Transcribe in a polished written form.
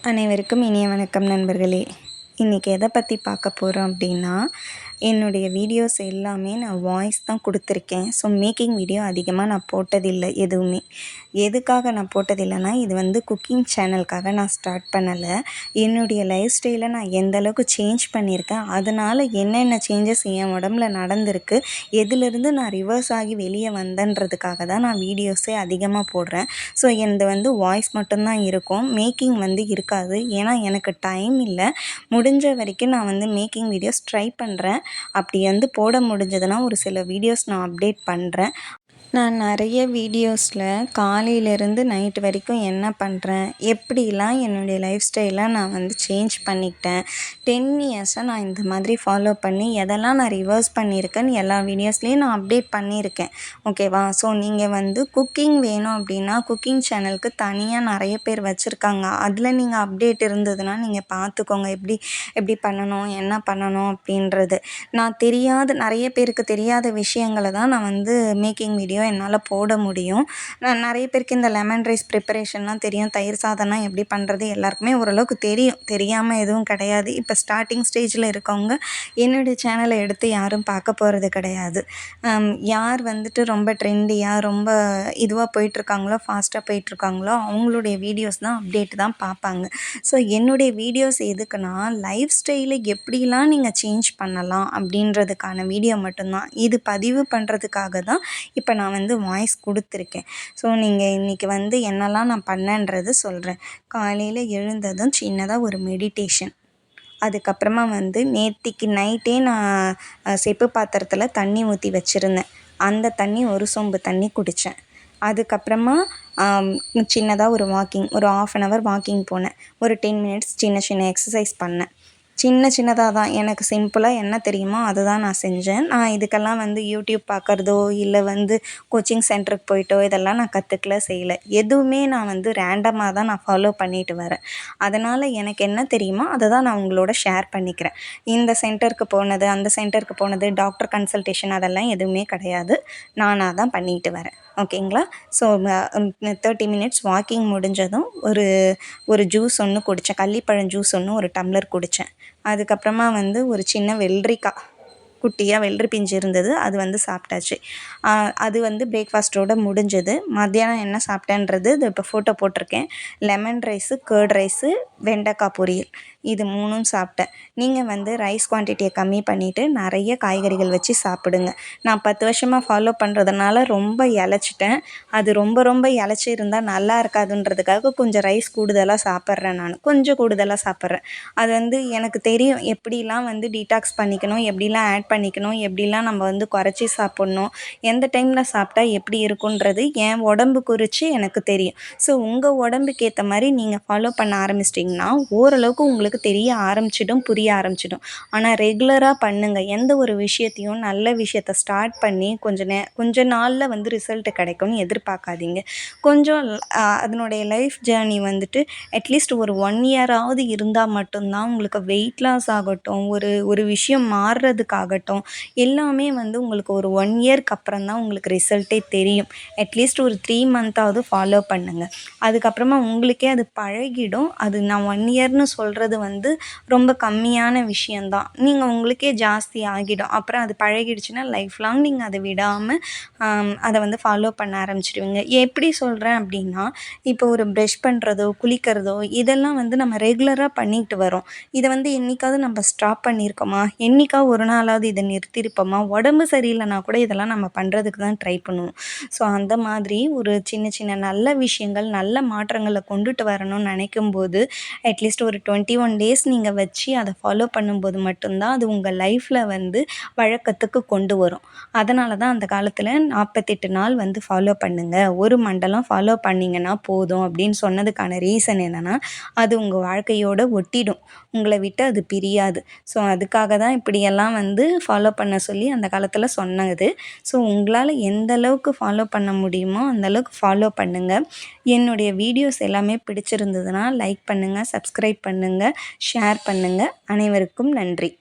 அனைவருக்கும் இனிய வணக்கம் நண்பர்களே. இன்றைக்கி எதை பற்றி பார்க்க போகிறோம் அப்படின்னா, என்னுடைய வீடியோஸ் எல்லாமே நான் வாய்ஸ் தான் கொடுத்துருக்கேன். ஸோ மேக்கிங் வீடியோ அதிகமாக நான் போட்டதில்லை எதுவுமே. எதுக்காக நான் போட்டதில்லைன்னா, இது குக்கிங் சேனலுக்காக நான் ஸ்டார்ட் பண்ணலை. என்னுடைய லைஃப் ஸ்டைலை நான் எந்த அளவுக்கு சேஞ்ச் பண்ணியிருக்கேன், அதனால் என்னென்ன சேஞ்சஸ் என் உடம்புல நடந்திருக்கு, எதுலேருந்து நான் ரிவர்ஸ் ஆகி வெளியே வந்தேன்றதுக்காக தான் நான் வீடியோஸே அதிகமாக போடுறேன். ஸோ என்னது வாய்ஸ் மட்டும்தான் இருக்கும், மேக்கிங் இருக்காது. ஏன்னா எனக்கு டைம் இல்லை. முடிஞ்ச வரைக்கும் நான் மேக்கிங் வீடியோஸ் ட்ரை பண்ணுறேன். அப்படி போட முடிஞ்சதுன்னா ஒரு சில வீடியோஸ் நான் அப்டேட் பண்ணுறேன். நான் நிறைய வீடியோஸில் காலையிலேருந்து நைட் வரைக்கும் என்ன பண்ணுறேன், எப்படிலாம் என்னுடைய லைஃப் ஸ்டைலை நான் சேஞ்ச் பண்ணிக்கிட்டேன், 10 இயர்ஸாக நான் இந்த மாதிரி ஃபாலோ பண்ணி எதெல்லாம் நான் ரிவர்ஸ் பண்ணியிருக்கேன்னு எல்லா வீடியோஸ்லேயும் நான் அப்டேட் பண்ணியிருக்கேன். ஓகேவா? ஸோ நீங்கள் குக்கிங் வேணும் அப்படின்னா குக்கிங் சேனலுக்கு தனியாக நிறைய பேர் வச்சுருக்காங்க. அதில் நீங்கள் அப்டேட் இருந்ததுன்னா நீங்கள் பார்த்துக்கோங்க, எப்படி எப்படி பண்ணணும், என்ன பண்ணணும் அப்படின்றது. நான் நிறைய பேருக்கு தெரியாத விஷயங்களை தான் நான் மேக்கிங் வீடியோ என்னால் போட முடியும். நான் நிறைய பேருக்கு இந்த லெமன் ரைஸ் ப்ரிப்பரேஷன்லாம் தெரியும், தயிர் சாதம்லாம் எப்படி பண்ணுறது எல்லாருக்குமே ஓரளவுக்கு தெரியும், தெரியாமல் எதுவும் கிடையாது. இப்போ ஸ்டார்டிங் ஸ்டேஜில் இருக்கவங்க என்னுடைய சேனலை எடுத்து யாரும் பார்க்க போகிறது கிடையாது. யார் ரொம்ப ட்ரெண்டியாக ரொம்ப இதுவாக போயிட்டுருக்காங்களோ, ஃபாஸ்ட்டாக போயிட்டுருக்காங்களோ அவங்களுடைய வீடியோஸ் தான் அப்டேட் தான் பார்ப்பாங்க. ஸோ என்னுடைய வீடியோஸ் எதுக்குன்னா, லைஃப் ஸ்டைலை எப்படிலாம் நீங்கள் சேஞ்ச் பண்ணலாம் அப்படின்றதுக்கான வீடியோ மட்டும்தான். இது பதிவு பண்ணுறதுக்காக தான் இப்போ நான் வாய்ஸ் கொடுத்துருக்கேன். ஸோ நீங்கள் இன்றைக்கி என்னெல்லாம் நான் பண்ணேன்றது சொல்கிறேன். காலையில் எழுந்ததும் சின்னதாக ஒரு மெடிடேஷன். அதுக்கப்புறமா நேத்திக்கு நைட்டே நான் செப்பு பாத்திரத்தில் தண்ணி ஊற்றி வச்சுருந்தேன். அந்த தண்ணி ஒரு சொம்பு தண்ணி குடித்தேன். அதுக்கப்புறமா சின்னதாக ஒரு வாக்கிங், ஒரு 1/2 an hour வாக்கிங் போனேன். ஒரு 10 minutes சின்ன சின்ன எக்ஸசைஸ் பண்ணேன். சின்னதாக தான், எனக்கு சிம்பிளாக என்ன தெரியுமோ அதுதான் நான் செஞ்சேன். நான் இதுக்கெல்லாம் யூடியூப் பார்க்குறதோ இல்லை கோச்சிங் சென்டருக்கு போயிட்டோ இதெல்லாம் நான் கற்றுக்கல, செய்யலை. எதுவுமே நான் ரேண்டமாக தான் நான் ஃபாலோ பண்ணிட்டு வரேன். அதனால் எனக்கு என்ன தெரியுமோ அதை தான் நான் உங்களோட ஷேர் பண்ணிக்கிறேன். இந்த சென்டருக்கு போனது, அந்த சென்டருக்கு போனது, டாக்டர் கன்சல்டேஷன் அதெல்லாம் எதுவுமே கிடையாது. நானாக தான் பண்ணிட்டு வரேன். ஓகேங்களா? ஸோ 30 minutes வாக்கிங் முடிஞ்சதும் ஒரு ஜூஸ் ஒன்று குடித்தேன். கள்ளிப்பழம் ஜூஸ் ஒன்று ஒரு டம்ளர் குடித்தேன். அதுக்கப்புறமா ஒரு சின்ன வெள்ளரிக்காய், குட்டியாக வெள்ளரி பிஞ்சு இருந்தது, அது சாப்பிட்டாச்சு. அது பிரேக்ஃபாஸ்ட்டோடு முடிஞ்சது. மத்தியானம் என்ன சாப்பிட்டேன்றது இது இப்போ ஃபோட்டோ போட்டிருக்கேன். லெமன் ரைஸு, கர்ட் ரைஸு, வெண்டைக்காய் பொரியல், இது 3ம் சாப்பிட்டேன். நீங்கள் ரைஸ் குவான்டிட்டியை கம்மி பண்ணிவிட்டு நிறைய காய்கறிகள் வச்சு சாப்பிடுங்க. நான் 10 வருஷமாக ஃபாலோ பண்ணுறதுனால ரொம்ப இளைச்சிட்டேன். அது ரொம்ப இளைச்சி இருந்தால் நல்லா இருக்காதுன்றதுக்காக கொஞ்சம் ரைஸ் கூடுதலாக சாப்பிட்றேன். நான் கொஞ்சம் கூடுதலாக சாப்பிட்றேன். அது எனக்கு தெரியும் எப்படிலாம் டீடாக்ஸ் பண்ணிக்கணும், எப்படிலாம் ஆட் பண்ணிக்கணும், எப்படிலாம் நம்ம குறைச்சி சாப்பிட்ணும், எந்த டைமில் சாப்பிட்டா எப்படி இருக்குன்றது என் உடம்பு குறித்து எனக்கு தெரியும். ஸோ உங்கள் உடம்புக்கு ஏற்ற மாதிரி நீங்கள் ஃபாலோ பண்ண ஆரம்பிச்சிட்டிங்கன்னா ஓரளவுக்கு உங்களுக்கு தெரிய ஆரம்பிச்சிடும், புரிய ஆரம்பிச்சிடும். ஆனால் ரெகுலராக பண்ணுங்கள். எந்த ஒரு விஷயத்தையும் நல்ல விஷயத்தை ஸ்டார்ட் பண்ணி கொஞ்ச நாளில் ரிசல்ட் கிடைக்கும்னு எதிர்பார்க்காதீங்க. கொஞ்சம் அதனுடைய லைஃப் ஜேர்னி அட்லீஸ்ட் ஒரு 1 இயராவது இருந்தால் மட்டும்தான் உங்களுக்கு வெயிட் லாஸ் ஆகட்டும், ஒரு விஷயம் மாறுறதுக்காகட்டும் எல்லாமே உங்களுக்கு ஒரு 1 இயர்க்கு அப்புறம் தான் உங்களுக்கு ரிசல்ட்டே தெரியும். அட்லீஸ்ட் ஒரு 3 மந்த்தாவது ஃபாலோ பண்ணுங்கள். அதுக்கப்புறமா உங்களுக்கே அது பழகிடும். அது நான் 1 இயர்னு சொல்கிறது ரொம்ப கம்மியான விஷயந்தான். நீங்கள் உங்களுக்கே ஜாஸ்தி ஆகிடும். அப்புறம் அது பழகிடுச்சுன்னா லைஃப் லாங் நீங்கள் அதை விடாமல் அதை ஃபாலோ பண்ண ஆரம்பிச்சிடுவீங்க. எப்படி சொல்கிறேன் அப்படின்னா, இப்போ ஒரு ப்ரஷ் பண்ணுறதோ, குளிக்கிறதோ இதெல்லாம் நம்ம ரெகுலராக பண்ணிட்டு வரோம். இதை என்னைக்காவது நம்ம ஸ்டாப் பண்ணியிருக்கோமா? என்னைக்காவது ஒரு நாளாவது இதை நிறுத்தியிருப்போமா? உடம்பு சரியில்லைனா கூட இதெல்லாம் நம்ம பண்ணுறதுக்கு தான் ட்ரை பண்ணுவோம். ஸோ அந்த மாதிரி ஒரு சின்ன நல்ல விஷயங்கள், நல்ல மாற்றங்களை கொண்டுட்டு வரணும்னு நினைக்கும்போது அட்லீஸ்ட் ஒரு 21 டேஸ் நீங்கள் வச்சு அதை ஃபாலோ பண்ணும்போது மட்டும்தான் அது உங்கள் லைஃப்பில் வழக்கத்துக்கு கொண்டு வரும். அதனால தான் அந்த காலத்தில் 48 நாள் ஃபாலோ பண்ணுங்கள், ஒரு மண்டலம் ஃபாலோ பண்ணிங்கன்னா போதும் அப்படின்னு சொன்னதுக்கான ரீசன் என்னென்னா, அது உங்கள் வாழ்க்கையோடு ஒட்டிடும், உங்களை விட்டு அது பிரியாது. ஸோ அதுக்காக தான் இப்படியெல்லாம் ஃபாலோ பண்ண சொல்லி அந்த காலத்தில் சொன்னது. ஸோ உங்களால் எந்த அளவுக்கு ஃபாலோ பண்ண முடியுமோ அந்தளவுக்கு ஃபாலோ பண்ணுங்கள். என்னுடைய வீடியோஸ் எல்லாமே பிடிச்சிருந்ததுன்னா லைக் பண்ணுங்கள், சப்ஸ்கிரைப் பண்ணுங்கள், ஷேர் பண்ணுங்கள். அனைவருக்கும் நன்றி.